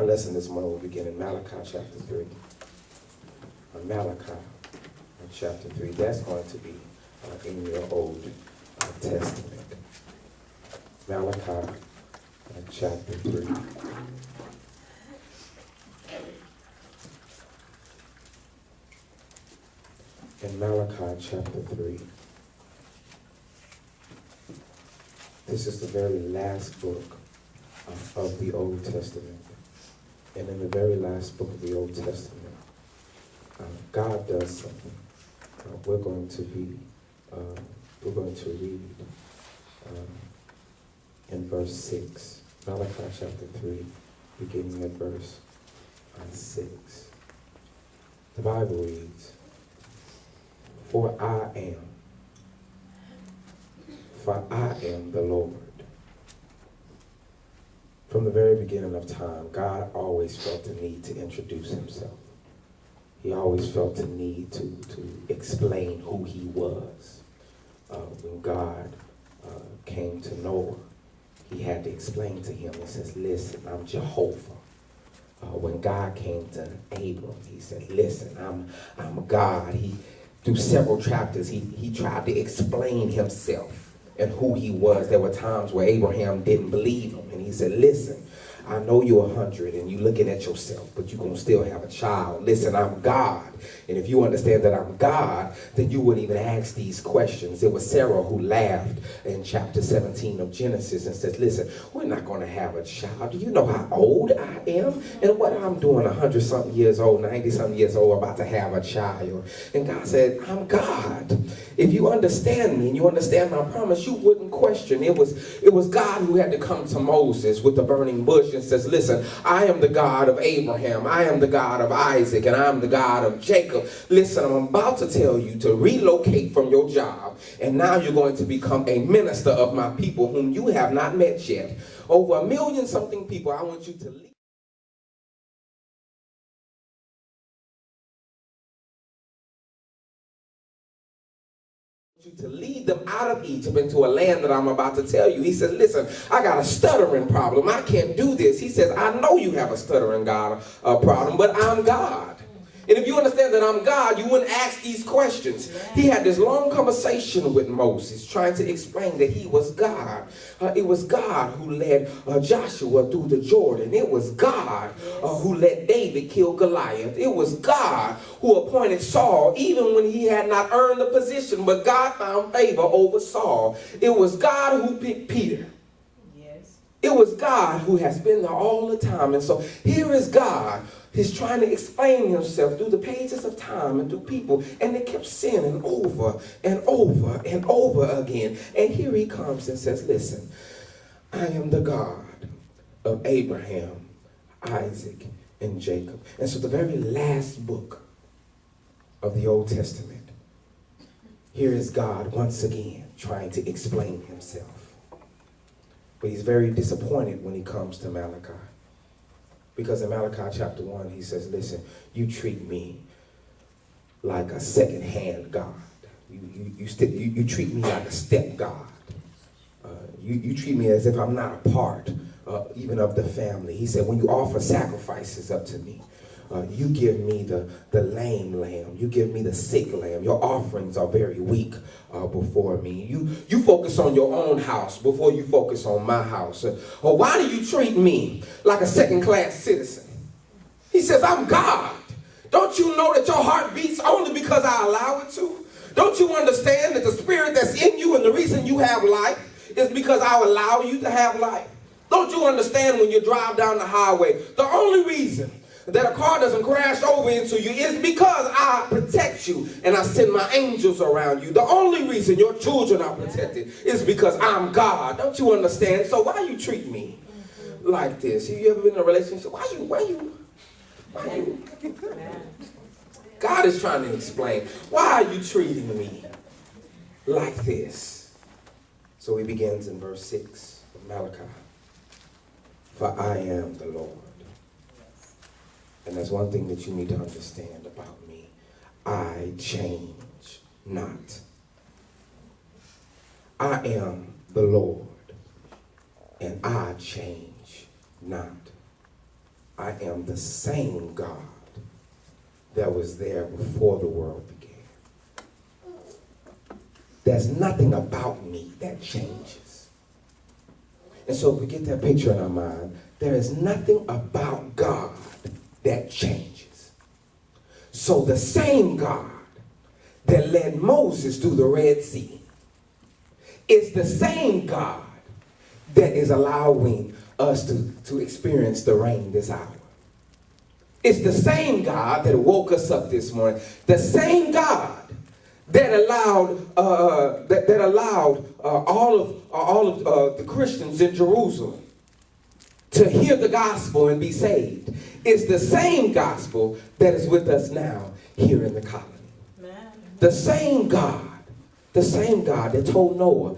lesson this morning will begin in Malachi chapter 3. Malachi chapter 3. That's going to be in your Old Testament. Malachi chapter 3. In Malachi chapter 3. This is the very last book of the Old Testament. And in the very last book of the Old Testament, God does something. We're going to read in verse 6. Malachi chapter 3, beginning at verse 6. The Bible reads, For I am the Lord. From the very beginning of time, God always felt the need to introduce himself. He always felt the need to explain who he was. When God came to Noah, he had to explain to him. He says, listen, I'm Jehovah. When God came to Abram, he said, listen, I'm God. Through several chapters, he tried to explain himself and who he was. There were times where Abraham didn't believe him. And he said, listen, I know you're 100 and you're looking at yourself, but you're going to still have a child. Listen, I'm God. And if you understand that I'm God, then you wouldn't even ask these questions. It was Sarah who laughed in chapter 17 of Genesis and says, listen, we're not going to have a child. Do you know how old I am? And what I'm doing, 100-something years old, 90-something years old, about to have a child. And God said, I'm God. If you understand me and you understand my promise, you wouldn't question. It was God who had to come to Moses with the burning bush and says, listen, I am the God of Abraham, I am the God of Isaac, and I am the God of Jacob. Listen, I'm about to tell you to relocate from your job, and now you're going to become a minister of my people whom you have not met yet. Over 1 million something people, I want you to leave. To lead them out of Egypt into a land that I'm about to tell you. He says, listen, I got a stuttering problem. I can't do this. He says, I know you have a stuttering problem, but I'm God. And if you understand that I'm God, you wouldn't ask these questions. He had this long conversation with Moses trying to explain that he was God. It was God who led Joshua through the Jordan. It was God who let David kill Goliath. It was God who appointed Saul even when he had not earned the position, but God found favor over Saul. It was God who picked Peter. It was God who has been there all the time. And so here is God. He's trying to explain himself through the pages of time and through people. And they kept sinning over and over and over again. And here he comes and says, listen, I am the God of Abraham, Isaac, and Jacob. And so the very last book of the Old Testament, here is God once again trying to explain himself. But he's very disappointed when he comes to Malachi. Because in Malachi chapter 1, he says, listen, you treat me like a second-hand God. You treat me like a step God. You treat me as if I'm not a part even of the family. He said, when you offer sacrifices up to me, you give me the lame lamb. You give me the sick lamb. Your offerings are very weak before me. You focus on your own house before you focus on my house. Or why do you treat me like a second-class citizen? He says, I'm God. Don't you know that your heart beats only because I allow it to? Don't you understand that the spirit that's in you and the reason you have life is because I allow you to have life? Don't you understand when you drive down the highway, the only reason that a car doesn't crash over into you is because I protect you and I send my angels around you. The only reason your children are protected is because I'm God. Don't you understand? So why you treat me like this? Have you ever been in a relationship? Why you? God is trying to explain. Why are you treating me like this? So he begins in verse 6 of Malachi. For I am the Lord. And that's one thing that you need to understand about me. I change not. I am the Lord, and I change not. I I am the same God that was there before the world began. There's nothing about me that changes. And so if we get that picture in our mind, there is nothing about God that changes. So the same God that led Moses through the Red Sea is the same God that is allowing us to experience the rain this hour. It's the same God that woke us up this morning. The same God that allowed all of the Christians in Jerusalem to hear the gospel and be saved. It's the same gospel that is with us now here in the colony. Amen. The same God that told Noah.